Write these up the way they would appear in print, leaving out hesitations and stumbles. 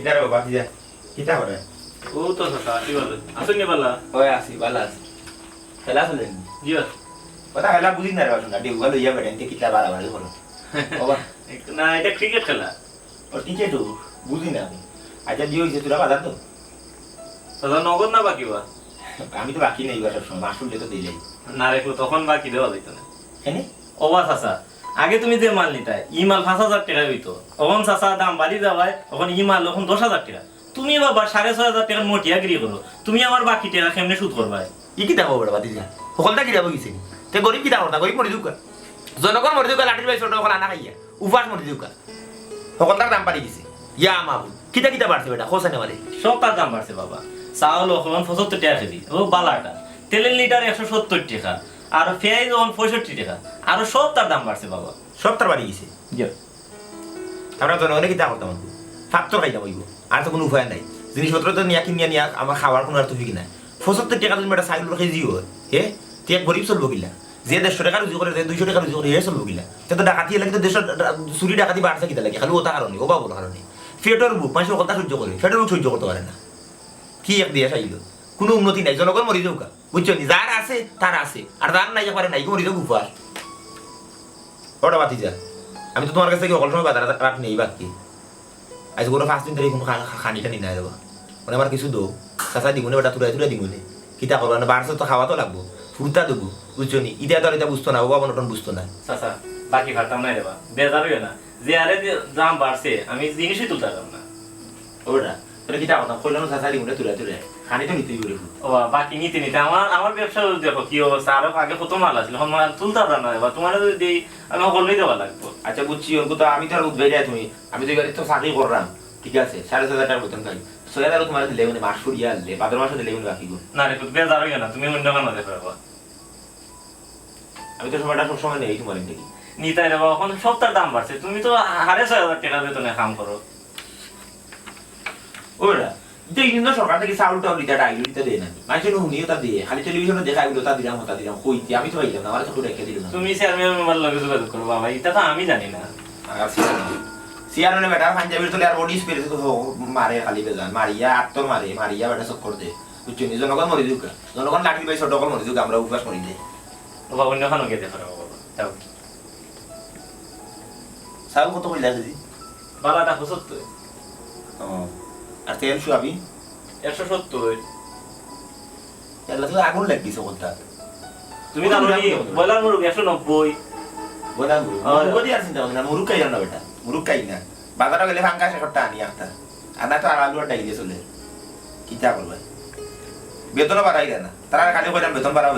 কিদারে বাবা কি যা কিতা করে ও তো চাচা কি বলে আসেন নি বালা ওই আসি ভালো আছি খেলা চলেন জিও কথা খেলা বুঝি না রে বাসুনা ডিউগা লইয়া বেড়েন তে কিতা বাড়াবাড়ি করো বাবা না এটা ক্রিকেট খেলা ও টিকে তো বুঝি না আমি আচ্ছা দিও হইছে তোরা বাজার তো চাচা নগদ না বাকি বা আমি তো বাকি নেই সব সময় মাসুল তো দিলেই না রেখো তখন বাকি দেওয়া যাইতো না হ্যাঁ ওবা চাচা আগে তুমি যে মাল নিতা ই মাল 5,000 টাকা হইতো তখন চাচা দাম বাড়ি যাওয়ায় তখন ই মাল এখন 10,000 টাকা তুমি বাবা 6,500 টাকার মটিয়াগিরি করো তুমি আমার বাকি টাকা কেমনে সুদ করবা ই কিতা খবর বাতি যা সকলটা কিতা বগিছে তে গরিব কিতা করতা গরিব মরি দুকা জনগণ মরি দুকা লাঠির ভাই ছোট সকল আনা খাইয়া উপাস মরি দুকা সকলটার দাম বাড়ি গেছে ইয়া মাবু কিতা কিতা বাড়ছে বেটা খোসা নেওয়ারে সব তার দাম বাড়ছে বাবা চাউল এখন 75 টাকা কেজি ও বালাটা তেলের লিটার 170 টাকা আর পেঁয়াজ এখন 65 টাকা আর সব তার দাম বাড়ছে বাবা সব তার বাড়ি গেছে আমরা জনগণে কিতা করতাম ভাত তো খাইতাম হইব আর তো কোনো উপায় নাই জিনিসপত্র তো নিয়া কিনিয়া নিয়া আমার খাওয়ার কোনো আর তো কি নাই 75 টাকা তুমি একটা চাইল কেজি হয় হে তে এক গরিব চলবো কিলা যে 150 টাকা রুজি করে 200 টাকা রুজি করে হে চলবো কিলা তে তো ডাকাতি লাগে তো দেশের চুরি ডাকাতি বাড়ছে কিতা লাগে খালি ওটা কারণে ও বাবুর কারণে ফেটর বুক মানুষ কথা সহ্য করে ফেটর বুক সহ্য করতে পারে না কি এক দিয়ে চাইল কোনো উন্নতি নাই জনগণ মরি যাওকা বুঝছো নি যার আছে তার আছে আর যার নাই পারে নাই মরি যাও উপাস ওটা বাতি যা আমি তো তোমার কাছ থেকে সকল সময় বাজার রাখ নেই বাকি আজ কোনো 5 দিন ধরে কোনো খানিটা নি না দেবা মানে আমার কিছু দো চাচা দিগুনে বেটা তুলে দিগুনে কিতা করবো না বাড়ছে তো খাওয়া তো লাগবো ফুরতা দেবো বুঝছো নি ইটা তো আর এটা বুঝতো না ও বাবা নটন বুঝতো না চাচা বাকি ভাড়াটা নাই দেবা বেজার হইও না যে আরে দাম বাড়ছে আমি জিনিসই তুলতে পারলাম না ওটা তোরা কিতা কথা কইলাম চাচা দিগুনে তুলে খানি তো নিতেই করে ও বাকি নিতে নিতে আমার ব্যবসা দেখো কি অবস্থা আরো আগে কত মাল আছিল এখন মাল তুলতে পারলাম না এবার তোমার যদি দেই আমি সকলেই দেওয়া লাগবো আচ্ছা বুঝছি ওর তো আমি তো আর উদ্বেগ তুমি আমি তো এবারে তো চাকরি করলাম ঠিক আছে 6,500 টাকার বেতন পাই 6,000 তোমার দিলে মানে মাস ফুরিয়া আনলে ভাদ্র মাসে দিলে মানে বাকি গো না রে বেজার হইও না তুমি অন্য কারণে দেখো বাবা আমি তো সময়টা সব সময় নেই তোমার দেখি নিতাই রে বাবা এখন সবটার দাম বাড়ছে তুমি তো 6,500 টাকা বেতনে কাম করো ওরা দেখি না সরকার থেকে চাউল টাউল লিটার আইলো লিটার দেয় না মানুষের হুনিও তা দিয়ে খালি টেলিভিশনে দেখা এগুলো তা দিলাম কইতে আমি তো পাইলাম না আমার তো রেখে দিলাম তুমি চেয়ারম্যান মেম্বার লগে যোগাযোগ করো বাবা এটা তো আমি জানি না সিয়ারনে বেটা পাঞ্জাবির তোলে আর বডি স্প্রে তো মারে খালি বেজান মারিয়া আত্তর মারিয়া বেটা চক্কর দে বুঝছো নি জনগণ মরি দুকা জনগণ লাঠি পাই ছোট কল মরি দুকা আমরা উপাস মরি দে বাবা অন্য খানো কে দেখো বাবা যাও সাউ কত কইলা দিদি বালাটা 75 ও আর তেল সুয়াবি 170 এলা তো আগুন লাগিছে কোনটা তুমি জানো নি বয়লার মুরগ 190 বলা মুরগ মুরগ আর চিন্তা না মুরগ খাই না বেটা মুরগ খাই না বাজারে গেলে ফাঙ্কা শেখরটা আনি একটা আনা তো আর আলু আর ডাই দিয়ে চলে কিতা করবে বেতন বাড়াই না তারা খালি কইলাম বেতন বাড়াও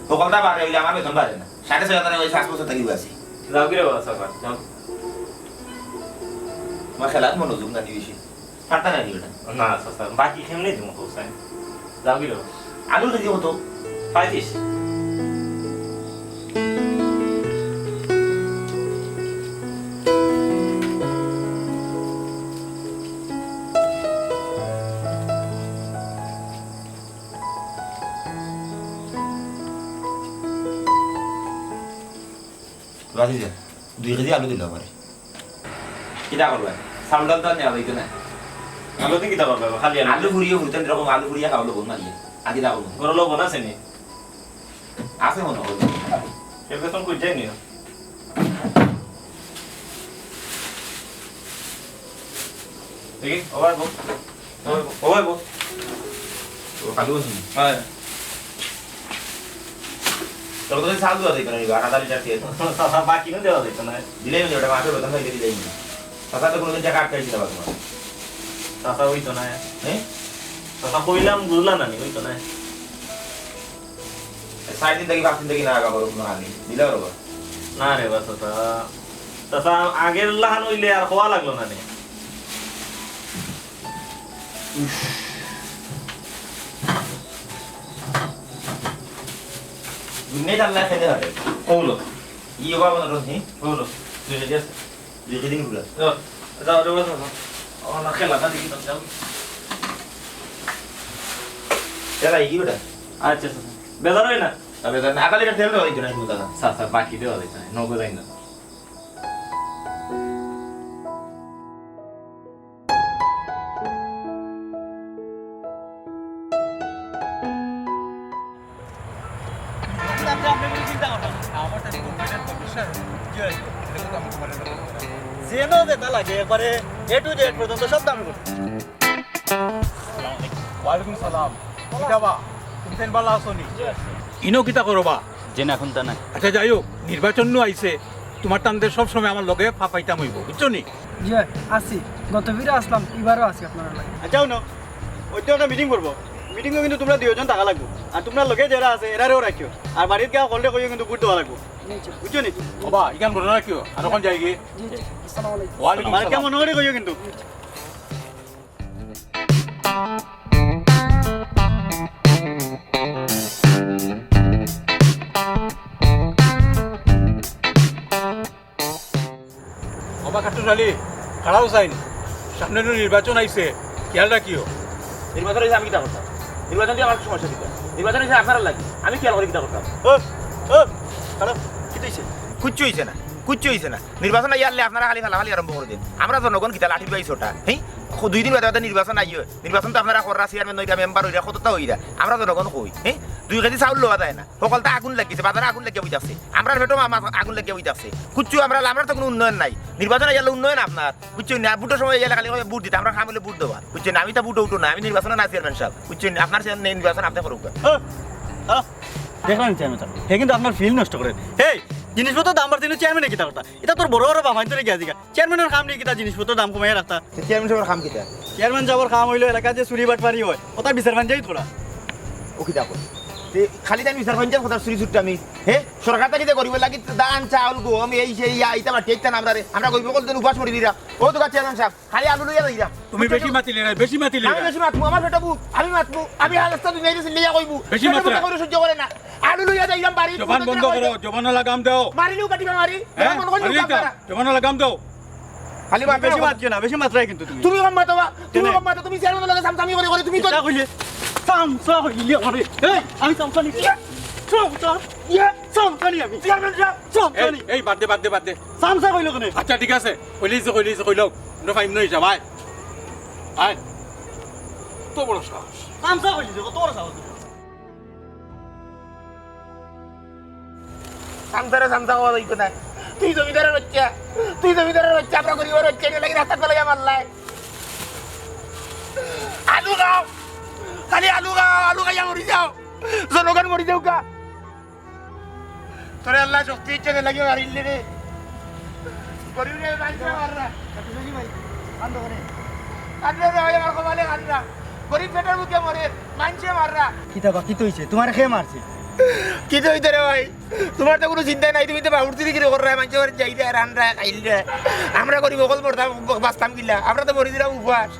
সকলটা বাড়ে হইলে আমার বেতন বাড়ে না 6,500 ওই 5 বছর থাকি বাসি যাও কি রে বাবা সকাল যাও তোমার খেলাত মনোযোগ না দিবি ফাটা না দিবি না সস্তা বাকি কেমনে দিমু কোসাই যাও কি রে আলু কেজি কত 35 বাসি যা 2 কেজি আলু দিল আমারে কিটা করবে চাউল ডাল তো নেওয়া যাইতো না আলো দিন কি দাও বাবা খালি আলু ফুরিয়ে ফুরতেন এরকম আলু ফুরিয়ে খাওয়ালো বোন মারিয়ে আগে দাও বড় লোক আছে নি আছে মনে হয় এর বেতন কই যায়নি দেখি ওভার বো ও কালু আছে হ্যাঁ তোর তো চাল দেওয়া যাইতো না আর আধা লিটার তেল সাসা বাকি না দেওয়া যাইতো না দিলেই না ওটা মাসের বেতন হয়ে দিলেই না সাসা তো কোনোদিন টাকা আটকাইছিল বা তোমার সাসা হইতো না হ্যাঁ সাসা কইলাম বুঝলা না নি হইতো না 6 দিন থেকে 5 দিন থেকে না আগা করো কোনো আগে দিলে বড় না রে বাস সাসা আগের লাহান হইলে আর হওয়া লাগলো না নে দুনিয়া জানলা খেতে হবে ওলো ইয়ে বাবা না রোজি ওলো তুই যে দুই দিন ঘুরা যাও রে বাস ও না খেলা না দেখি যাও তেলা কি ওটা আচ্ছা সাসা বেজার হই না তবে না আধা লিটার তেল দেওয়া যাইতো না কিন্তু দাদা সাসা বাকি দেওয়া যাইতো না নগদ আইনা যেন যেটা লাগে একবারে এ টু জেড পর্যন্ত সব দাম করো। ওয়ালাইকুম সালাম কিতাবা তুমি তেন বালা আসনি ইনো কিতা করবা যে না এখন তা নাই। আচ্ছা যাই হোক নির্বাচন আইছে তোমার টানদের সব সময় আমার লগে ফাফাইতাম হইব বুঝছো নি জি আসি গত ভিড়ে আসলাম এবারও আসি আপনার লাগে। আচ্ছা না ওইটা একটা মিটিং করবো। মিটিংও কিন্তু তোমরা দুজন টাকা লাগবো আর তোমরা লগে যারা আছে এরারেও রাখিও আর বাড়িতে গিয়ে হলদে কইও কিন্তু বুট দেওয়া লাগবো বুঝছো নি? বাবা ইকান ঘটনা রাখিও আর ওখান যাই গিয়ে জি জি আসসালামু আলাইকুম। ওয়ালাইকুম আমার সালাম কেমন করে কইও কিন্তু। বাবা কাটুশালী খাড়াও চাইন সামনে তো নির্বাচন আইছে খেয়াল রাখিও নির্বাচন হয়েছে আমি কিতা করতাম নির্বাচন দিয়ে আমার সমস্যা দিত নির্বাচন হয়েছে আপনার লাগে আমি খেয়াল করে কিতা করতাম ও ও খারাপ কি দিছে? কুচ্ছু হয়েছে না কুচ্ছু হয়েছে না নির্বাচন আইয়ালে আপনারা খালি ফালাফালি আরম্ভ করে দিন আমরা জনগণ কিতা লাঠি পাইছি ওটা হ্যাঁ 2 দিন বাদে নির্বাচন আইয় নির্বাচন তো আপনারা করা চেয়ারম্যান হইরা মেম্বার হইরা কতটা হইরা আমরা জনগণ কই হ্যাঁ 2 কেজি চাউল লওয়া যায় না সকলটা আগুন লাগিছে বাজারে আগুন লাগিয়ে বইতাছে আমরা ভেটো আগুন লাগিয়ে বইতাছে কুচ্ছু আমরা তো কোনো উন্নয়ন নাই নির্বাচন আইয়ালে উন্নয়ন আপনার বুঝছেন না বুটের সময় আইয়ালে খালি বুট দিতে আমরা খামলে বুট দেওয়া বুঝছেন আমি তো বুট উঠো না আমি নির্বাচনে না চেয়ারম্যান সাহেব বুঝছেন আপনার নির্বাচন আপনি করুক দেখলাম চেয়ারম্যান সাহেব হে কিন্তু আপনার ফিল নষ্ট করে। হেই জিনিসপত্র দাম বাড়তে চেয়ারম্যানে কিতা কথা এটা তোর বড় বড় বাবাই তোরে গিয়া দিগা চেয়ারম্যানের কাম নেই কিতা জিনিসপত্র দাম কমাই রাখতা। চেয়ারম্যান সাহেবের খাম কিতা চেয়ারম্যান যাবার কাম হইলো এলাকা যে চুরি বাটপারি হয় ওটা বিচার ভান যাই তোরা ও কিতা কর খালি জানি বিচার পঞ্চায়েত কথা চুরি চুট্টা আমি সরকার থেকে যে করিব লাগি দান চাউল গম এই সেই ইটা মাটি এইটা আমরা কইব কল দিন উপাস মরি দিরা ও তো চেয়ারম্যান সাহেব খালি আলু লইয়া যাইরা তুমি বেশি মাতিলে না বেশি মাতিলে আমি বেশি মাতমু আমার বেটা বুক আমি মাতমু আমি হালস্তা তুই নেই লিয়া কইবু বেশি মাত্রা করে সহ্য করে না আলু লইয়া যাইরাম বাড়ি জবান বন্ধ করো জবান লাগাম দাও মারিলু কাটিবা মারি হ্যাঁ মন কই জবান লাগাম দাও খালি বেশি মাত না বেশি মাত্রায় কিন্তু তুমি তুমি কম মাতবা তুমি কম মাতো তুমি চেয়ারম্যান লাগে সামসামি করে তুমি তো তা কইলে সামসা হইলি আরে এই আমি সামসা নি সামসা সামসা নি আমি চেয়ারম্যান সাহেব সামসা নি এই বাদ দে সামসা কইলো কেন? আচ্ছা ঠিক আছে কইলিস কইলো নো ফাইম নই যাবাই আয় তো বড় সাহস সামসা কইলি কত বড় সাহস? সামসা হওয়া যাইতো না তুই জমিদারের বাচ্চা আমরা গরিবের বাচ্চা এটা লাগি রাস্তা ফেলে মারলাই আলু খাও খালি আলু খাইয়া মরি যাও জনগণ মরি যাও কা তোরে আল্লাহ শক্তি ইচ্ছে লাগি মারিলে রে গরিবের বাচ্চা মাররা গরিব পেটের মুখে মরে মানছে মাররা কিতাবা কি তইছে তোমার খেয়ে মারছে কি তো হইতে রে ভাই তোমার তো কোনো চিন্তা নাই তুমি তো বাউরতি দিকে কর রা মানছে মারে যাই রে রান্না খাইলে আমরা গরিব সকল মরতাম বাঁচতাম কিলা আমরা তো মরি দিলাম উপবাস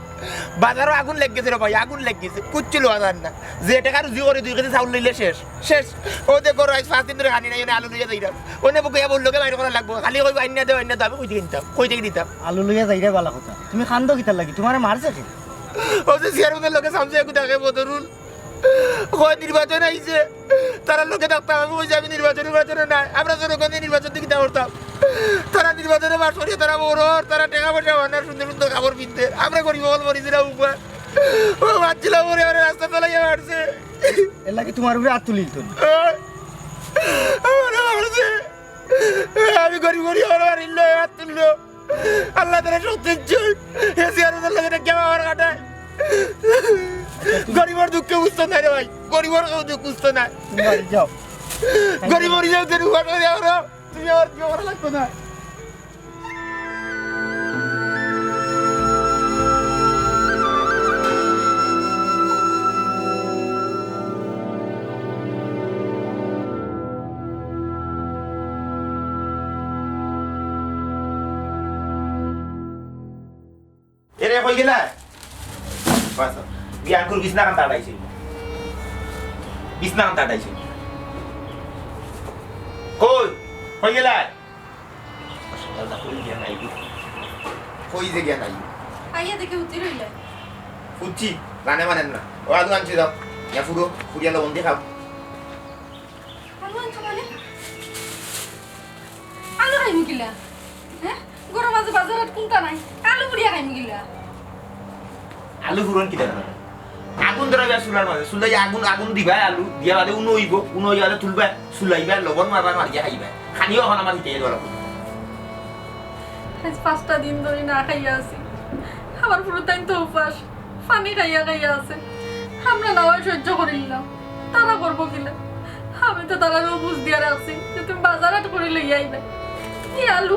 বাজারও আগুন লেগ গেছে রে ভাই আগুন লেগ গেছে কুচ্ছিল আদার না যে টাকা রুজি করে 2 কেজি চাউল লইলে শেষ ও দেখো রাইস 5 দিন ধরে খানি নাই আলু লইয়া যাইরাম ওনে বুকে বললো কে বাইরে করা লাগবো খালি কই আইনা দে আমি কই থেকে দিতাম আলু লইয়া যাইরা বালা কথা তুমি খান্দো কিতার লাগি তোমারে মারছে কি? ও যে চেয়ারম্যানের লোকে সামনে একটু দেখে বদরুল হয় নির্বাচন আইছে তারা লোকে ডাক্তার আমি বলছি আমি নির্বাচনে নাই আমরা জনগণ নির্বাচন দিকে করতাম তারা নির্বাচনে বাস করিয়ে তারা বড় তারা টাকা পয়সা বানার সুন্দর কাপড় কিনতে আমরা গরিব বল মরিছিলাম উপর ও বাচ্ছিলাম ওরে ওরে রাস্তা ফেলাইয়া মারছে এর লাগি তোমার উপরে হাত তুলিল তো মারছে আমি গরিব আমার মারিল হাত তুললো আল্লাহ তারা সত্যি চেয়ারম্যানের লোকে কেমন আমার কাটায় গরিবের দুঃখে বুঝতো না রে ভাই গরিবের দুঃখ বুঝতো না যাও গরিব মরি যাও তুমি আমার কি করা লাগতো না এরে হয়ে গেলা বিয়ানকুর বিছনা কান তাড়াইছে কই হয়ে গেলা কই যে জ্ঞান নাই আইয়া দেখে উঠি রইলে ফুচি রানে মানেন না ও আলু আনছি দাও ইয়া ফুরিয়া লবণ দিয়ে খাও আলু আনছো মানে আলু খাইমু কিলা হ্যাঁ গরম মাঝে বাজারত কোনটা নাই আলু পুড়িয়া খাইমু কিলা আলু ফুরন কি দেন আগুন ধরাইবা চুলার মাঝে চুলাই আগুন দিবা আলু দিয়া বাদে উনো হইব উনো হইয়া তুলবা চুলাইবা লবণ মারবা মারিয়া খাইবা খানিও এখন আমার হিতে দেওয়া লাগবে আজ 5টা দিন ধরে না খাইয়া আছি আমার পুরো টাইম তো উপাস পানি খাইয়া খাইয়া আছে আমরা না হয় সহ্য করিলাম তারা করবো কিনা আমি তো তারা বুঝ দিয়া রাখছি যে তুমি বাজার হাট করে লইয়া আইবে এই আলু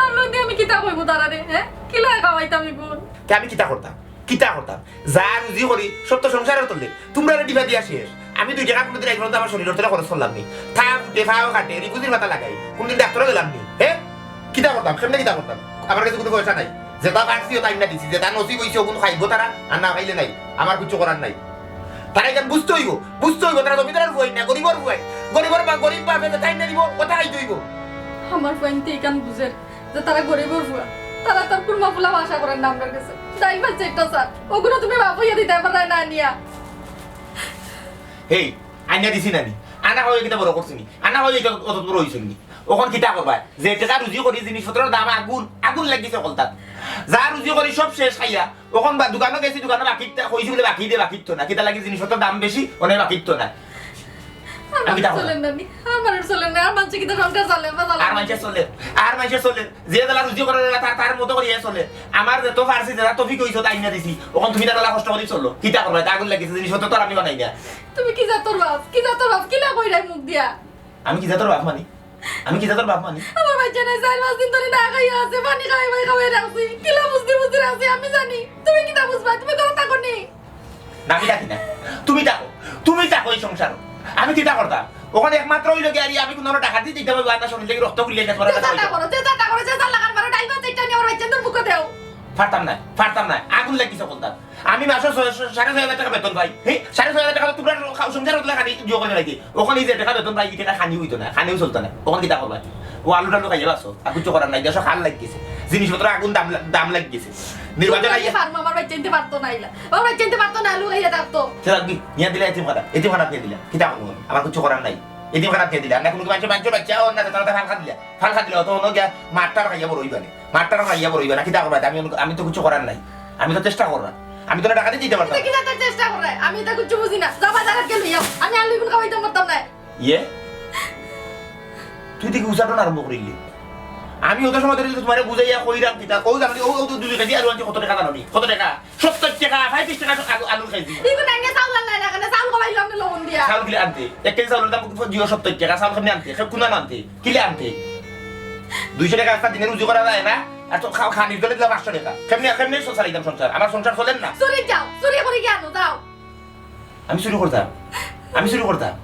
আলু দিয়ে আমি কিতা কইবো তারা রে হ্যাঁ কিলা খাওয়াইতাম গুণ কে আমি কিতা করতাম যা রুজি করি সব তো সংসারের তোলে তোমরা ডিভা দিয়া শেষ আমি 2 টাকা কোনদিন এক আমার শরীরের তোলা খরচ করলাম নি থা উঠে ফাও কাটে রিকুজির মাথা লাগাই কোনদিন ডাক্তারও গেলাম নি হ্যাঁ কিতা করতাম কেমনে কিতা করতাম আমার কাছে কোনো পয়সা নাই যেটা পারছি ওটা না দিছি যেটা নসিব হইছে ওগুলো খাইবো তারা আর না খাইলে নাই আমার কিছু করার নাই তারা এখন বুঝতে হইব তারা জমিদারের বই না গরিবর বই গরিব পাবে তাই না দিব কথা খাইতে হইব আমার পয়েন্টে এখান বুঝের যে তারা গরিবের বুয়া তারা তার কুরমা ফুলা আশা করেন না আমার কাছে তাই বাচ্চা একটা স্যার ওগুলো তুমি বাপুইয়া দিতে পারে না নিয়া হেই আইনা দিছি নানি আনা হয় কিতা বড় করছিনি আনা হয় এটা অত বড় হইছে নি ওখন কিতা করবা যে টাকা রুজি করি জিনিসপত্রের দাম আগুন লাগিছে কলতাত যা রুজি করি সব শেষ খাইয়া ওখন বা দোকানে গেছি দোকানে বাকিটা কইছি বলে বাকি দে বাকিত না কিতা লাগি জিনিসপত্রের দাম বেশি ওনে বাকিত না আমি কিতা চলেন না আমার চলেন না আর মানুষ কিতা সংসার চলে আর মাইছে চলে যে দালা রুজি করে তার মতো করে চলে আমার যত ফারসি যারা তফিক হইছো তাই না দিছি ওখন তুমি দালা কষ্ট করে চলো কিতা করবা আগুন লাগিছে জিনিসপত্র তো আমি বানাই না তুমি কি জাতর বাপ কিলা কইরাই মুখ দিয়া আমি কি জাতর বাপ মানি আমার বাচ্চা নাই 4-5 দিন ধরে না খাইয়া আছে পানি খাওয়াই রাখছি কিলা বুঝতে রাখছি আমি জানি তুমি কিতা বুঝবা তুমি কথা থাকো নি না আমি ডাকি না তুমি থাকো এই সংসার আমি কিতা করতাম ওখানে একমাত্র হইল গিয়ে আমি কোনো টাকা দিয়ে দিতে পারবো না শরীর থেকে রক্ত খুলে না চেষ্টা করো লাগার মারো ডাইবা চেষ্টা নিয়ে আমার বাচ্চাদের মুখে দেও পারতাম না আগুন লাগিছে বলতাম আমি মাসে 6,500 টাকা বেতন পাই 6,500 টাকা তোমরা সংসার হতে খানি যোগ করে রাখি ওখানে যে টাকা বেতন পাই টাকা খানি হইতো না খানিও চলতো না ওখানে কিতা করবা ও আলুটা খাইয়া আসো আর কিছু করার নাই দেশ খাল লাগিছে জিনিসপত্র আগুন দাম লাগিছে নির্বাচন আইয়া আমার বাচ্চা চিনতে পারতো না আমার বাচ্চা চিনতে পারতো না আলু খাইয়া থাকতো সেটা কি নিয়া দিলা এতিম খারাপ দিয়ে দিলা কিতা করবো আমার কিছু করার নাই এতিম খারাপ দিয়ে দিলা না কোনো বাচ্চা বাচ্চা ও না তারা ফাল খা দিলা তো অন্য গিয়া মাঠটার খাইয়া বড় হইবা না কিতা করবা আমি তো কিছু করার নাই আমি তো চেষ্টা করলাম আমি তো টাকা দিয়ে দিতে পারতাম কি জাতার চেষ্টা করে আমি তো কিছু বুঝি না যাবা জায়গা গেল যাও আমি আলু গুলো খাওয়াইতে পারতাম না ইয়ে তুই দেখি উচাটন আরম্ভ করিলি আমি ওদের সময় ধরে তোমার বুঝাইয়া কইরাম কিতা কই আমি ও 2 কেজি আলু আনছি কত টাকা জানি কত টাকা 70 টাকা 35 টাকা আলু খাইছি দিগো নাঙ্গে চাউল নাই না কেন চাউল খাওয়াইলাম না লবণ দিয়া চাউল কিলে আনতে 1 কেজি চাউলের দাম 70 টাকা চাউল কিনে আনতে সব কুনা আনতে কিলে আনতে 200 টাকা একটা দিনে রুজি করা যায় না আর তো খানির দলে দিলাম 500 টাকা কেমনে চালাইতাম সংসার আমার সংসার চলেন না চুরি যাও চুরি করে কি আনো যাও আমি শুরু করতাম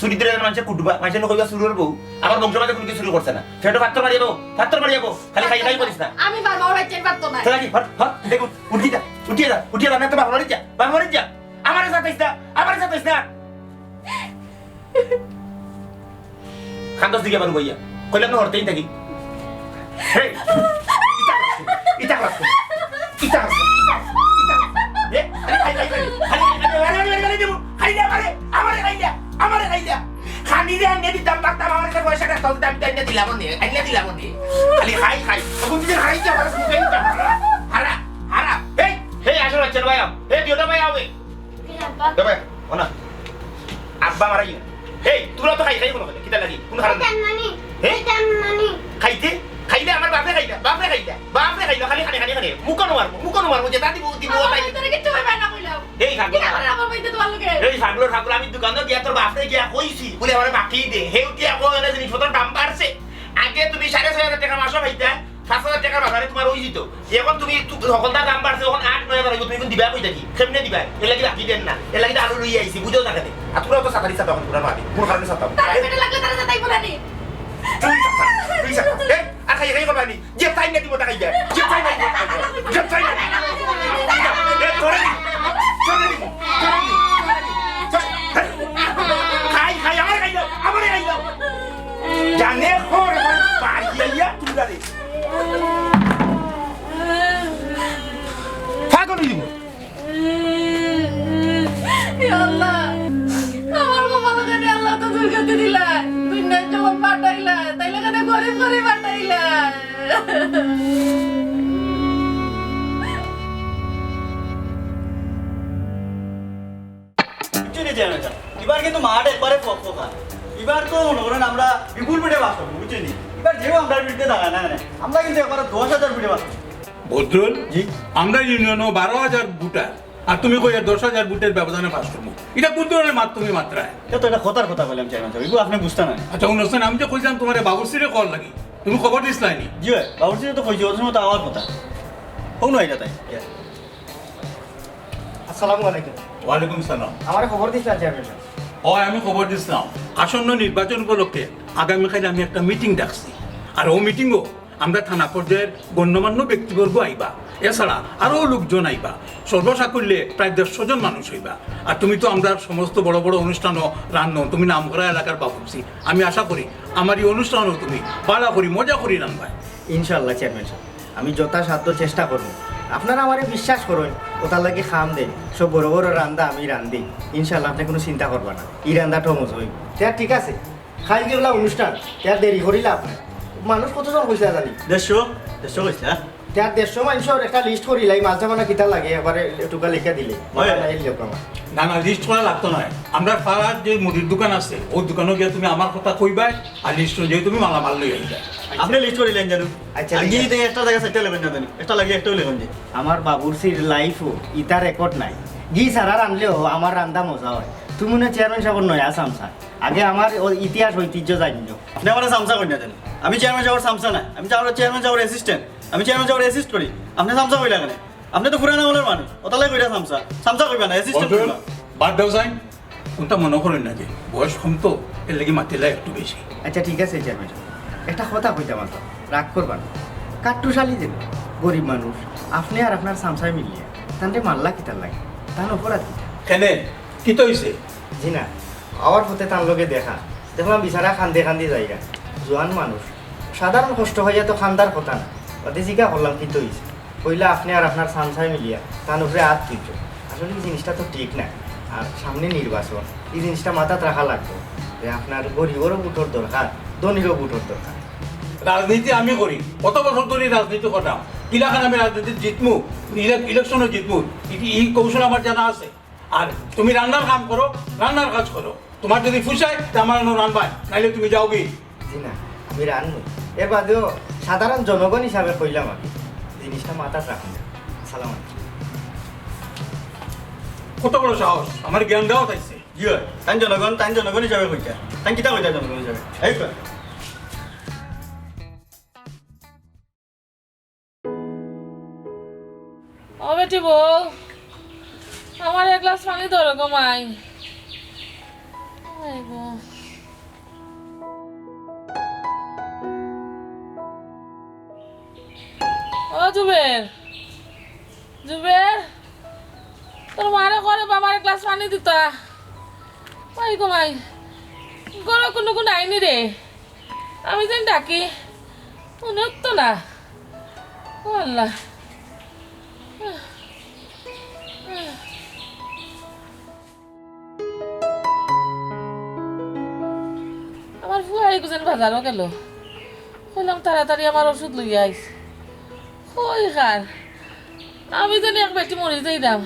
চুরি দিলে মানুষের কুটুবা মানুষের কইবা শুরু করবো আমার বংশ মাঝে কোনো কিছু শুরু করছে না সেটা পাত্র মারিয়াবো খালি খাই করিস না আমি বারবার ওরা চেন পারতো না তাহলে কি হট দেখুন উঠিয়ে যা না তো বাবা যা আমার সাথে না খান্দস দিকে আমার বইয়া কইলাম না হরতেই থাকি হেই ইটা করছ এ আমারে খাইলা খানি রে আনে দিতাম পারতাম আমার কাছে পয়সা রাখতাম আমি তাইনা দিলাম নে খালি খাই তখন তুই হারাই যা আমার মুখে হারা হেই আসলে চল ভাই দিওটা ভাই আবে তবে ওনা আব্বা মারাই হেই তোরা তো খাই কোন কিটা লাগি কোন হারা মানি খাইলে আমার বাপে খাইলা খালি খানি মুকনো মারবো যে দাদি দিব তাই তোরে কি তুমি বানা কইলাও এই খাগলো আমার বাইতে তোমার লগে এই ছাগল আমি দোকানে গিয়া তোর বাপরে গিয়া কইছি বলে আমার বাকি দে হেউ গিয়া কই না জিনিসপত্র দাম বাড়ছে আগে তুমি 6,500 টাকা মাসে পাইতা 7,000 টাকা বাজারে তোমার হই যেত এখন তুমি সকলটার দাম বাড়ছে এখন 8-9,000 হইব তুমি কোন দিবা কই থাকি কেমনে দিবা এর লাগি বাকি দেন না এর লাগি আলু লই আইছি বুঝো না কেন আর তোরা তো সাতারি সাতা পুরা মারি কোন কারণে সাতা তারে পেটে লাগলে তারে যাতাই বলানি তুই সাতা এই আর খাই করবানি যে টাইম না দিব টাকা দিবা যে টাইম না এ করে দি খাই আমারে খাই দাও জানে খোর পাইয়া তুই গালে পাগল দিব ইয়া আল্লাহ আমার বাবা কানে আল্লাহ তো দুর্গতি দিলা তুই না যখন পাঠাইলা তাইলে কানে গরিব পাঠাইলা এবার কিন্তু মাঠ একবারে ফকা এবার তো মনে করেন আমরা বিপুল পেটে বাস করবো বুঝছেন এবার যেও আমরা বিরুদ্ধে দাঁড়া না আমরা কিন্তু একবার 10,000 বুটে মারছি বদরুল জি আমরা ইউনিয়নও 12,000 ভোটার আর তুমি কইয়া 10,000 ভোটের ব্যবধানে পাস করবো এটা কোন ধরনের তুমি মাত্রায় তো এটা কথার কথা বললাম চেয়ারম্যান সাহেব এগুলো আপনি বুঝতে না আচ্ছা অনুষ্ঠান আমি যে কইছিলাম তোমার বাবুরসিরে কল লাগি তুমি খবর দিস লাইনি জি ভাই বাবুর্চি তো কইছি ওর সময় তো আমার কথা হোক না এটা তাই আসসালামু আলাইকুম ওয়ালাইকুম সালাম আমার খবর দিচ্ছেন চেয়ারম্যান সাহেব হয় আমি খবর দিছিলাম আসন্ন নির্বাচন উপলক্ষে আগামীকাল আমি একটা মিটিং ডাকছি আর ও মিটিংও আমরা থানা পর্যায়ের গণ্যমান্য ব্যক্তিবর্গ আইবা এছাড়া আরও লোকজন আইবা সর্বসাকুল্যে প্রায় 150 জন মানুষ হইবা আর তুমি তো আমরা সমস্ত বড় বড় অনুষ্ঠানও রান্নো তুমি নামকরা এলাকার বাবুছি আমি আশা করি আমার এই অনুষ্ঠানও তুমি পালা করি মজা করি রান্নায় ইনশাআল্লাহ চেয়ারম্যান সাহেব আমি যথাসাধ্য চেষ্টা করব আপনারা আমারে বিশ্বাস করুন ওটার লাগে খাম দেন সব বড় বড় রান্দা আমি রান্ধি ইনশাআল্লাহ আপনি কোনো চিন্তা করবা না এই রান্দাটাও মজা হইব তার ঠিক আছে খাই যেগুলা অনুষ্ঠান তার দেরি করিলা আপনি মানুষ কতজন কইছে জানি 150 কইছে হ্যাঁ তার 150 মানুষের একটা লিস্ট করিলাই মাঝে মানে কিতা লাগে এবারে টুকা লিখে দিলে হয়। না এই লোক আমার না না লিস্ট করা লাগতো না আমরা পাড়ার যে মুদির দোকান আছে ওই দোকানে গিয়ে তুমি আমার কথা কইবাই আর লিস্ট অনুযায়ী তুমি মালামাল লই আইবা আপনি লিস্ট করিলেন জানো আচ্ছা, আর ঠিক গিয়ে আছে। দেখে একটা জায়গা সেটা লেবেন না জানি একটা লাগে একটাও লেবেন যে আমার বাবুরসির লাইফও ইটা রেকর্ড নাই ঘি সারা রানলেও আমার রান্দা মজা হয় তুমি না চেয়ারম্যান সাহেব নয় আসাম স্যার আগে আমার ইতিহাস ঐতিহ্য জানিও আপনি আমার সামসা কই না জানি আমি চেয়ারম্যান সাহেবের সামসা না আমি চেয়ারম্যান সাহেবের অ্যাসিস্ট্যান্ট আমি চেয়ারম্যান সাহেবের অ্যাসিস্ট করি আপনি সামসা কইলা কেন আপনি তো পুরানা আমলের মানুষ ওতালে কইরা সামসা কইবা না অ্যাসিস্ট্যান্ট বদরুল, কইবা বাদ দাও যাই কোনটা মনে করেন না যে বয়স কম তো এর লাগি মাতিলা একটু বেশি আচ্ছা ঠিক আছে চেয়ারম্যান সাহেব একটা কথা কইতাম তো রাগ করবা না কাট্টুশালি দেব গরিব মানুষ আপনি আর আপনার সামসায় মিলিয়ে তাহলে মাল্লা কিতার লাগে তার অপরাধ কিতা কেনে কি তো হইছে জি না আমার পথে তার লগে দেখা দেখলাম বিচারা খান্দে খান্দি জায়গা জোয়ান মানুষ সাধারণ কষ্ট হইয়া তো খান্দার কথা না ওতে জিজ্ঞা করলাম কিন্তু হয়েছে কইলা আপনি আর আপনার সামসাই মিলিয়া তার উপরে হাত তুলছ আসলে এই জিনিসটা তো ঠিক না আর সামনে নির্বাচন এই জিনিসটা মাথাত রাখা লাগবে যে আপনার গরিবেরও বুটোর দরকার ধনীরও বুটোর দরকার রাজনীতি আমি করি কত বছর ধরে রাজনীতি করতাম কিলাখান আমি রাজনীতি জিতমু ইলেকশনও জিতমু এই কৌশল আমার জানা আছে আর তুমি রান্নার কাম করো রান্নার কাজ করো তোমার যদি ফুসায় তা আমার রানবাই নাইলে তুমি যাওগি জি না আমি রানবো এর বাদেও সাধারণ জনগণ হিসাবে কইলাম আমি জিনিসটা মাথাত রাখুন সালাম আলাইকুম কত বড় সাহস আমার জ্ঞান দেওয়া চাইছে জি হয় তাই জনগণ হিসাবে কইতা তাই কিতা কইতা জনগণ হিসাবে এই কয় ও বেটি বউ আমার এক গ্লাস পানি ধরো গো মাই এই গো। ও জুবের জুবের তোর মারে করে বাবার এক গ্লাস পানি দিতা ওই গো মাই গরো কোনো কোনো আইনি রে আমি যেন ডাকি মনে হতো না ও আল্লাহ আমার ফুয়াই গুজেন বাজারও গেল কইলাম তাড়াতাড়ি আমার ওষুধ লইয়া আইস কই খার আমি জানি এক বেটি মরি যাইলাম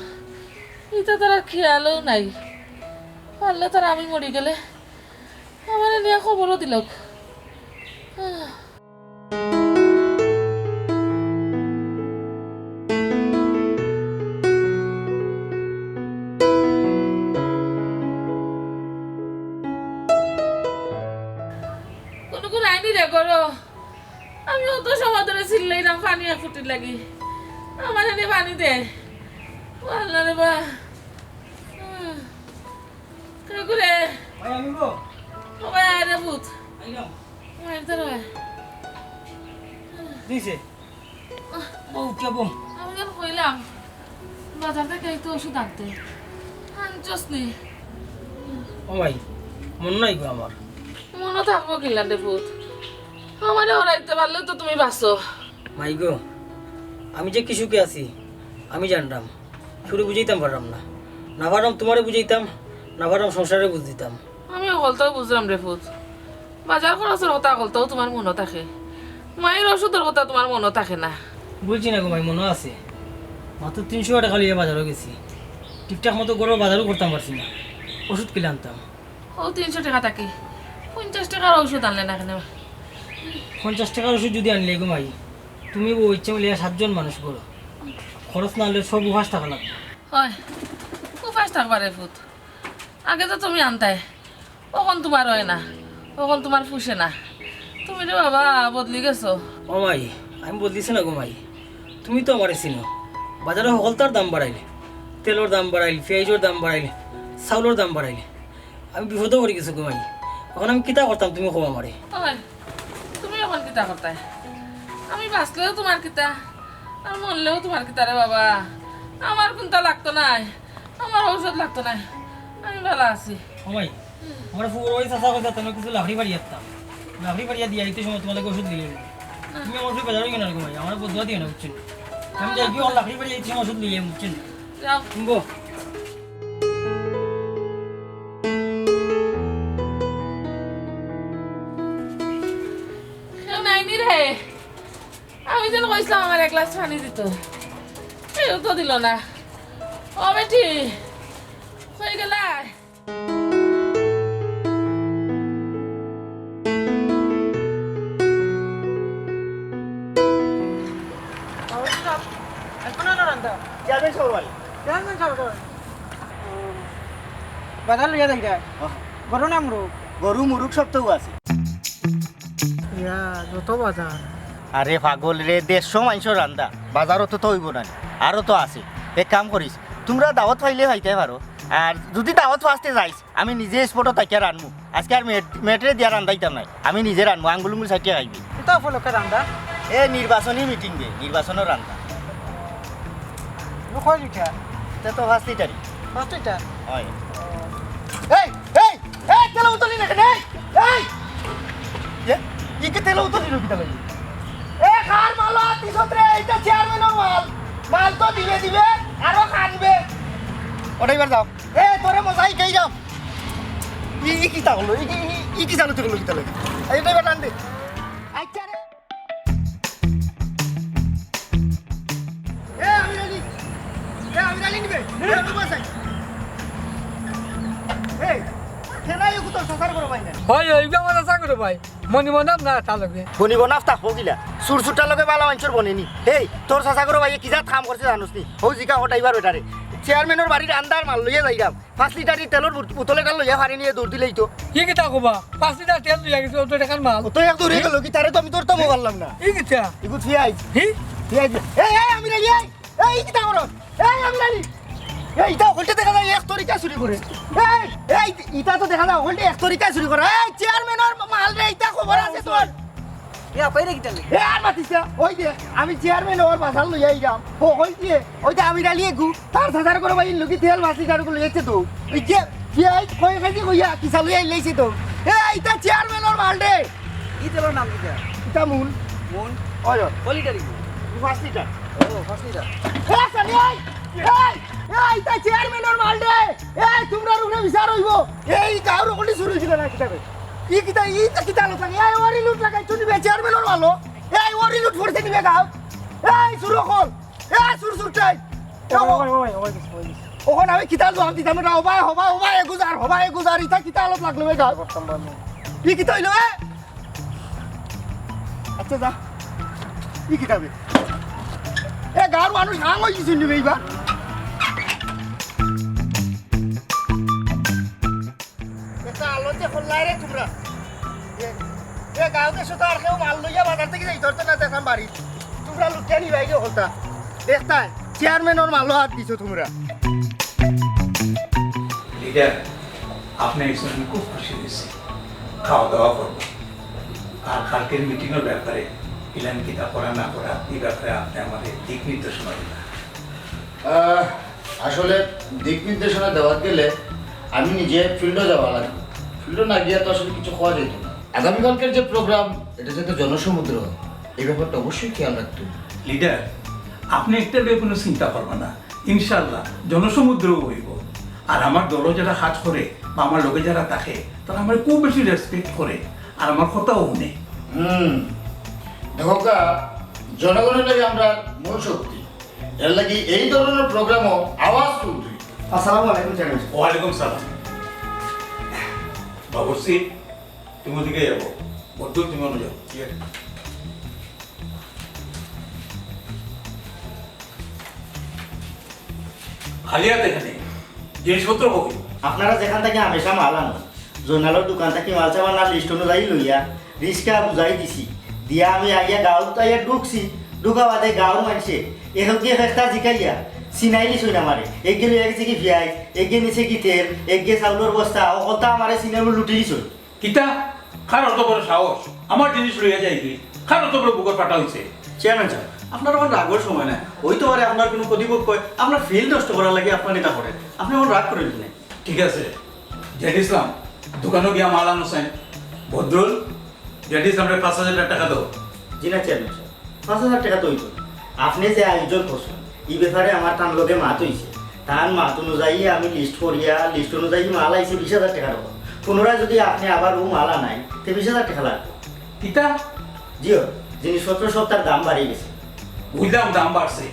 এটা তার আর খেয়ালও নাই পারলে তার আমি মরি গেলে আমার নিয়ে খবরও দিল কোনো কোনো আইনি রে করো আমি অত সময় ধরে চিল্লাইলাম পানি এক ফুটির লাগি আমার এনে পানি দে আল্লাহ রে বা কে করে ও ভাই আরে ভূত মার ধরে দিছে বউ কেবম আমি যেন কইলাম বাজার থেকে একটু ওষুধ আনতে আনছস নি ও ভাই মন নাই গো আমার মনে থাকবো কিলা রে ভূত আমারে হরাইতে পারলে তো তুমি বাঁচো মাই গো আমি যে কিছুকে আছি আমি জানতাম শুরু বুঝাইতাম পারলাম না না পারলাম তোমারে বুঝাইতাম না পারলাম সংসারে বুঝ দিতাম আমি অকলতাও বুঝলাম রে ভূত বাজার খরচের কথা অকলতাও তোমার মনে থাকে মায়ের ওষুধের কথা তোমার মনে থাকে না বলছি না গো ভাই মনে আছে মাত্র 300 টাকা লিয়ে বাজারও গেছি ঠিকঠাক মতো গরুর বাজারও করতাম পারছি না ওষুধ কিনে আনতাম ও 300 টাকা থাকে 50 টাকার ওষুধ আনলে না কেন 50 টাকার ওষুধ যদি আনলে গো মাই তুমি ও ইচ্ছে মিলিয়ে 7 জন মানুষ করো খরচ না হলে সব 5 টাকা লাগবে হয় খুব ফাস্ট থাকবারে ফুট আগে তো তুমি আনতাই কখন তোমার হয় না কখন তোমার ফুসে না তুমি রে বাবা বদলি গেছো ও মাই আমি বলতেছি না গো মাই তুমি তো আমারে চিনো বাজারে সকলতার দাম বাড়াইলে তেলের দাম বাড়াইলে পেঁয়াজের দাম বাড়াইলে চাউলের দাম বাড়াইলে আমি বিপদে পড়ে গেছো গো মাই এখন আমি কিতা করতাম তুমি কো আমারে হয় তুমি এখন কিতা করতাই আমি বাঁচলেও তোমার কিতা আর মরলেও তোমার কিতা রে বাবা আমার কোনটা লাগতো নাই আমার ঔষধ লাগতো নাই আমি ভালো আছি ও মাই আমার ফুল ওই চাষা কথা তুমি কিছু লাফড়ি বাড়ি আসতাম লাফড়ি বাড়িয়া দিয়ে আইতে সময় তোমাকে ওষুধ দিলে তুমি আমার ফুল বাজারে কিনা গো মাই আমার বদলা দিও না বুঝছেন আমি যাই কি ওর লাফড়ি বাড়ি আইতে সময় ওষুধ দিলে বুঝছেন যাও শুনবো কেউ নাইনি রে আমি যেন কইছিলাম আমার 1 গ্লাস পানি দিত কেউ তো দিল না ও বেটি হয়ে গেল যাবেন সবাই বাজার লইয়া যাই গরু নাম রো গরু মুরুগ সব তো আছে ইয়া যত বাজার আরে পাগল রে 150 মানুষের রান্দা বাজারও তো হইব না আরও তো আছে এক কাম করিস তোমরা দাওয়াত পাইলে খাইতে পারো আর যদি দাওয়াত ফার্স্টে যাইস আমি নিজে স্পটও তাকিয়া রানবো আজকে আর মেটরে দিয়া রান্দাইতাম নাই আমি নিজে রানবো আঙ্গুলুঙ্গুল সাইটিয়া খাইবি এটা উপলক্ষে রান্দা এ নির্বাচনী মিটিং দে নির্বাচনের রান্দা নকয় লিখা তে তো ফার্স্টই তারিখ পাঁচটা হয় এই এই এই তেল উতলি না কেন এই এই কি তেল উতলি রুকি তাহলে এ খার মাল তিসত্রে এটা চেয়ারম্যানের মাল তো দিবে আরো খানবে ওটাইবার যাও এ তোরে মজাই খাই যাও ই কি তাহলো ই কি চালু থেকে কি তাহলে এইটাই বাটান দে আচ্ছা রে আমি রানি নিবে আমি বসাই এই কেনাই তো সসার করো ভাই না হয় ওইবা মজা চা করে ভাই মনি মনাম না তা লাগবে বনি বনাফ তা হগিলা সুরসুটার লগে বালা মাঞ্চর বনেনি এই তোর চাচা করো ভাই কি যা থাম করছে জানোস নি হৌ জিকা হটাইবার বেটারে চেয়ারম্যানের বাড়ির আন্দার মাল লইয়া যাইরাম 5 লিটার তেলের বোতলে কাল লইয়া হারি নিয়ে দৌড় দিলেই তো কি কিতা কবা 5 লিটার তেল লইয়া গেছে অত টাকার মাল তো এক দৌড়ে গেল কি তারে তো আমি তোর তো মোবাইলাম না কি কিতা ইগু ফিয়াই হি ফিয়াই এই আমি রানি এই কি তা করো এই আমি রানি এই ইটা হলতে দেখা যায় এক তরিকা চুরি করে এই ইটা তো দেখা যায় হলতে এক তরিকা চুরি করে এই চেয়ারম্যানের মাল রে ইটা খবর আছে তোর ইয়া পাইরে কিতা লে এ আর মাতিছা ওই যে আমি চেয়ারম্যান ওর বাসাল লই আইরাম ও কই দিয়ে ওই যে আমি ডালিয়ে গু তার সাজার করে ভাই লগি তেল মাছি কাড় গুলো এসে তো ওই যে ফিয়াই কই খাইছি কইয়া কি চালু আই লইছি তো এ এইটা চেয়ারম্যান ওর মাল রে কি তেলর নাম কিতা এটা মূল মন ওই কোয়ালিটারি 5 লিটার ও 5 লিটার এ সালি এই এইটা চেয়ারম্যান ওর মাল রে এই তোমরা রুনে বিচার হইব এই গাওর কোলি শুরু ছিল না কিতাবে ই কিতা লোক এই ওরি লুট লাগাই তুমি চেয়ারম্যান ওর মালো এই ওরি লুট করতে দিবে গাও এই শুরু কর এই সুর চাই ওখানে আমি কিতা জবাব দিতাম না হবা এ গুজার ইটা কিতা আলোত লাগলো গাও ই কিতা হইলো আচ্ছা যা ই কিতাবে এ গাঁর মানুষ হাং হয়ে গেছিল নিবে এইবার এটা আলোতে খোল্লাই রে তোমরা এ গাঁওতে শুধু আর কেউ মাল লইয়া বাজার থেকে যাই ধরতে না দেখাম বাড়ি তোমরা লুকিয়ে নিবা এই হলতা দেখতাই চেয়ারম্যানের মাল হাত দিছো তোমরা লিডার আপনি এসে আমি খুব খুশি হয়েছি খাওয়া দাওয়া করবো আর কালকের মিটিংয়ের ব্যাপারে ইলান কিতা করা না করা এই ব্যাপারে আপনি আমাদের দিক নির্দেশনা দিবেন আসলে দিক নির্দেশনা দেওয়া গেলে আমি নিজে ফিল্ডে যাওয়া লাগবে ফিল্ডে না গিয়ে তো আসলে কিছু খাওয়া যেত না আগামীকালকের যে প্রোগ্রাম এটা যাতে জনসমুদ্র হয় এই ব্যাপারটা অবশ্যই খেয়াল রাখতে হবে লিডার আপনি একটা নিয়ে কোনো চিন্তা করবেন না ইনশাল্লাহ জনসমুদ্রও হইব আর আমার দলও যারা কাজ করে বা আমার লোকে যারা থাকে তারা আমার খুব বেশি রেসপেক্ট করে আর আমার কথাও শুনে দেখো জনগণের লাগে আমরা মূল শক্তি এর লাগি এই ধরনের প্রোগ্রামও আওয়াজ তুলতে আসসালামু আলাইকুম চেয়ারম্যান ওয়ালাইকুম সালাম বাবুর্চি তুমি ওদিকে যাবো বদ্ধ তুমি অনুযায়ী খালিয়াতে এখানে জিনিসপত্র হোক আপনারা যেখান থেকে হামেশা মাল আনো জোনালোর দোকান থেকে মাল চাবার না লিস্ট অনুযায়ী লইয়া রিক্সা বুঝাই দিছি দিয়া আমি আইয়া গাঁৱত আইয়া ঢুকছি ঢুকা বাদে গাঁৱৰ মানুষে এসব দিয়ে ফেস্তা জিকাইয়া চিনাই লিছুই না মারে এগে লইয়া গেছে কি ভিয়াই এগে নিছে কি তেল এগে চাউলের বস্তা অকতা আমারে চিনাই লুটি দিছুই কিতা খার অত বড় সাহস আমার জিনিস লইয়া যাই কি খার অত বড় বুকের পাটা হয়েছে চেয়ারম্যান সাহেব আপনার আমার রাগের সময় নাই ওই তো পারে আপনার কোনো প্রতিপক্ষ আপনার ফিল্ড নষ্ট করার লাগে আপনার এটা করে আপনি আমার রাগ করে দিলেন ঠিক আছে জেড ইসলাম দোকানও গিয়া মাল আনোছেন ভদ্রুল জেড ইসলামের 5,000 টাকা দাও জি না চেয়ারম্যান সাহেব 5,000 টাকা তো হইতো আপনি যে আয়োজন করছেন এই ব্যাপারে আমার তার লগে মাত হইছে তার মাত অনুযায়ী আমি লিস্ট করিয়া লিস্ট অনুযায়ী মাল আইছে 20,000 টাকার উপর পুনরায় যদি আপনি আবার ও মাল আনাই তো 20,000 টাকা লাগবে কিতা জিও জিনিসপত্র সব তার দাম বাড়িয়ে গেছে বুঝলাম দাম বাড়ছে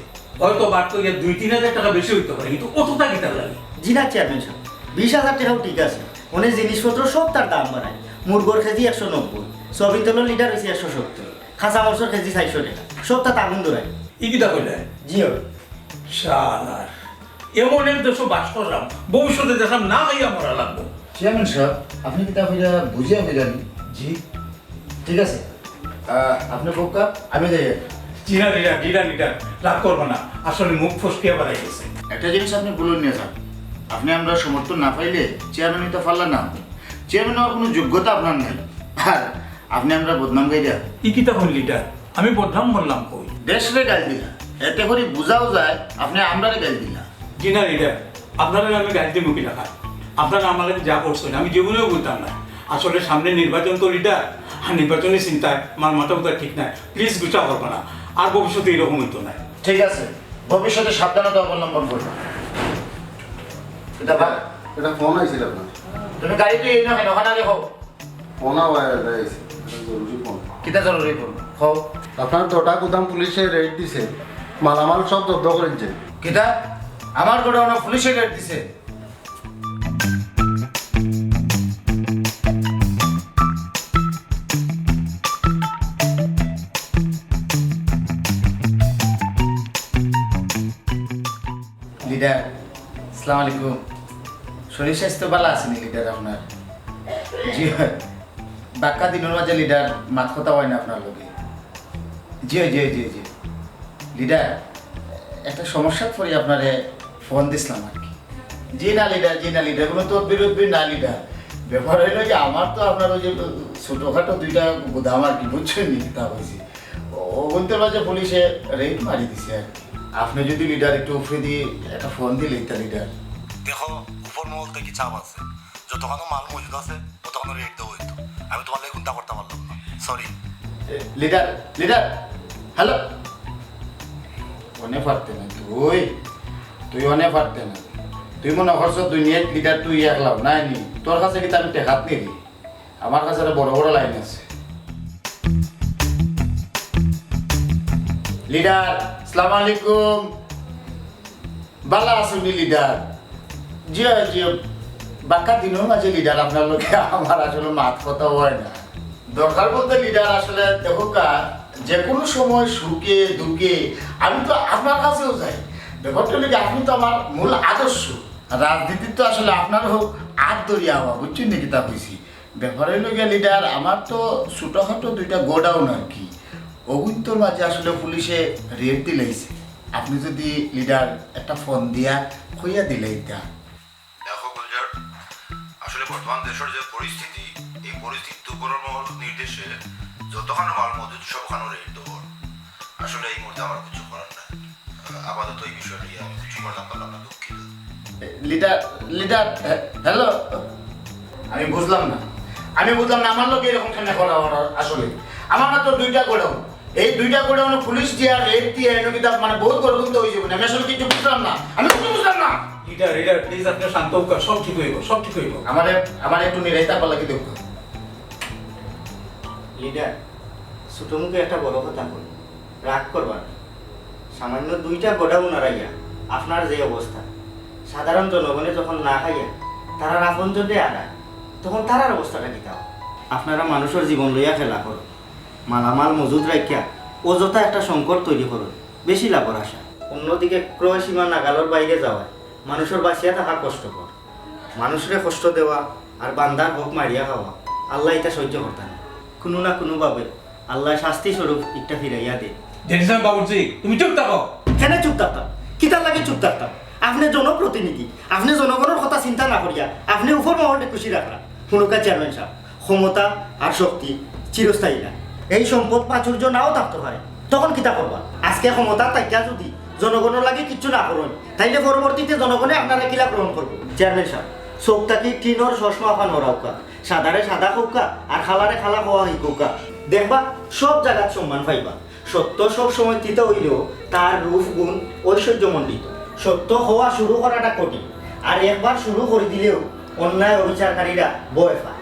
হয়তো বাড়তো গিয়ে 2-3 হাজার টাকা বেশি হইতে পারে কিন্তু অতটা কিতা লাগে জি না চেয়ারম্যান সাহেব 20,000 টাকাও ঠিক আছে অনেক জিনিসপত্র সব তার দাম বাড়ায় মুরগোর কেজি 190 সয়াবিন তেলের লিটার হয়েছে 170 খাঁচা মরসর কেজি 400 টাকা সব তার আগুন ধরায় ই কিতা কইলে জিও শালার এমন এক দেশ বাস করলাম ভবিষ্যতে দেখলাম না হইয়া মরা লাগবো চেয়ারম্যান সাহেব আপনি কি তা হইয়া বুঝিয়া বুঝানি জি ঠিক আছে আপনি বোকা আমি যাই চিনা লিডার রাগ করবো না আসলে মুখ ফসকিয়া বাড়াই গেছে একটা জিনিস আপনি বলুন নিয়ে যান আপনি আমরা সমর্থন না পাইলে চেয়ারম্যান তো পারলেন না চেয়ারম্যান হওয়ার কোনো যোগ্যতা আপনার নাই আর আপনি আমরা বদনাম গাই দেয়া ই কিতা হন লিডার আমি বদনাম বললাম কই দেশরে গাল দিলা এতে করে বুঝাও যায় আপনি আমরারে গাল দিলা চিনা লিডার আপনারা আমি গাড়িতে মুখি রাখা আপনারা আমার কাছে যা করছেন আমি জীবনেও বলতাম না আসলে সামনে নির্বাচন তো লিডার আর নির্বাচনের চিন্তায় আমার মাথা মুখা ঠিক নাই প্লিজ গুছা করবো না আর ভবিষ্যতে এরকম হইতো না ঠিক আছে ভবিষ্যতে সাবধানতা অবলম্বন করবে এটা ভাই এটা ফোন আইছিল আপনার তুমি গাড়িতে এই না কেন ওখানে দেখো ফোন আইছে জরুরি ফোন কিতা জরুরি করো হও আপনার দোটা গুদাম পুলিশে রেড দিছে মালামাল সব জব্দ করেছে কিতা আমার গোডাউনে পুলিশে রেড দিছে লিডার আসসালামু আলাইকুম শরীর স্বাস্থ্য ভালো আছে নি লিডার আপনার জি বাক্কা দিনের মাঝে লিডার মাত কথা হয় না আপনার লোকে জি জি জি জি লিডার একটা সমস্যা পড়ে আপনারে ফোন দিছিলাম আর কি জি না লিডার কোনো তোর বিরোধী না লিডার ব্যাপার হইলো যে আমার তো আপনার ওই যে ছোটোখাটো দুইটা গুদাম আর কি বুঝছেন নি তা বলছি ওগুলোর মাঝে পুলিশে রেড মারি দিছে আর কি আপনি যদি লিডার একটু উপরে দিয়ে একটা ফোন দিলে তা লিডার দেখো উপর মহল থেকে চাপ আছে যতক্ষণ মাল মজুদ আছে ততক্ষণ রেট দেওয়া হইতো আমি তোমার লাগে চিন্তা করতে পারলাম না সরি লিডার হ্যালো অনেক পারতে না তুই অনেক পারতে না তুই মনে করছ দুনিয়ার লিডার তুই একলাম নাই নি তোর কাছে কিন্তু আমি টেকাত নিবি আমার কাছে একটা বড় বড় লাইন আছে লিডার আসসালামু আলাইকুম ভালো আসুনি লিডার জি জি বাক্কা দিনের মাঝে লিডার আপনার লোকে আমার আসলে মাত কথা হয় না দরকার বলতে লিডার আসলে দেখো যে কোনো সময় সুখে দুঃখে আমি তো আপনার কাছেও যাই ব্যাপারটা হলে আপনি তো আমার মূল আদর্শ রাজনীতির তো আসলে আপনার হোক আট দরিয়া হওয়া বুঝছেন নাকি তা হয়েছি ব্যাপার হইল গিয়ে লিডার আমার তো ছোটোখাটো দুইটা গোডাউন আর কি অগুন্তর মাঝে আসলে পুলিশে রেড দিলেইছে আপনি যদি লিডার একটা ফোন দিয়া কইয়া দিলেই তা দেখো গুলজার আসলে বর্তমান দেশের যে পরিস্থিতি এই পরিস্থিতি উপরের মহল নির্দেশে যতখানে মাল মজুদ সবখানে রেট দেবো আসলে এই মুহূর্তে আমার কিছু করার নাই আপাতত এই বিষয়টি আমি কিছু করতে পারলাম না দুঃখিত লিডার হ্যালো আমি বুঝলাম না আমার লোক এরকম কেন করা আসলে আমার না তো দুইটা গোডাউন এই দুইটা গোডাউনে পুলিশ দিয়া রেড দিয়ে এনে কিতাব মানে বহুত গর্বন্ত হয়ে যাবে আমি আসলে কিছু বুঝলাম না লিডার প্লিজ আপনি শান্ত হোক সব ঠিক হইব আমার একটু নিরাইতা পালা কি দেখো লিডার ছোট মুখে একটা বড় কথা বলি রাগ করবার সামান্য দুইটা গোডাউন আড়াইয়া আপনার যে অবস্থা সাধারণ জনগণে যখন না খাইয়া তারা আপনজনে আড়ায় তখন তারার অবস্থাটা কি তাও আপনারা মানুষের জীবন লইয়া খেলা করো মালামাল মজুদ রাখিয়া অযথা একটা সংকট তৈরি করো, বেশি লাভর আশা। অন্যদিকে ক্রয় সীমা নাগালের বাইরে যাওয়ায় মানুষের বাঁচিয়া থাকা কষ্টকর। মানুষের কষ্ট দেওয়া আর বান্দার হক মারিয়া খাওয়া আল্লাহ এটা সহ্য করতে না। কোনো না কোনোভাবে আল্লাহ শাস্তি স্বরূপ একটা ফিরাইয়া দে। জেনিসাম বাবুজি তুমি চুপ থাকো। কেন চুপ থাকতাম? কিতার লাগে চুপ থাকতাম? আপনি জনপ্রতিনিধি, আপনি জনগণের কথা চিন্তা না করিয়া আপনি উপর মহলকে খুশি রাখরা। শুনুকা চেয়ারম্যান সাহেব, ক্ষমতা আর শক্তি চিরস্থায়ী না। এই সম্পদ প্রাচুর্য নাও থাকতে পারে, তখন কিতা করবা? আজকে ক্ষমতা তাইকা যদি জনগণের লাগে কিচ্ছু না করুন, তাইলে পরবর্তীতে জনগণে আপনারা কিলা গ্রহণ করবো। চেয়ারম্যান সাহেব, চোখটাকি টিনর চশমা ফান হরাউকা, সাদারে সাদা খৌকা আর খালারে খালা হওয়া হিকৌকা। দেখবা সব জায়গাত সম্মান পাইবা। সত্য সব সময় তিত হইলেও তার রূপ গুণ ঐশ্বর্যমণ্ডিত। সত্য হওয়া শুরু করাটা কঠিন, আর একবার শুরু করে দিলেও অন্যায় অবিচারকারীরা বয় পায়।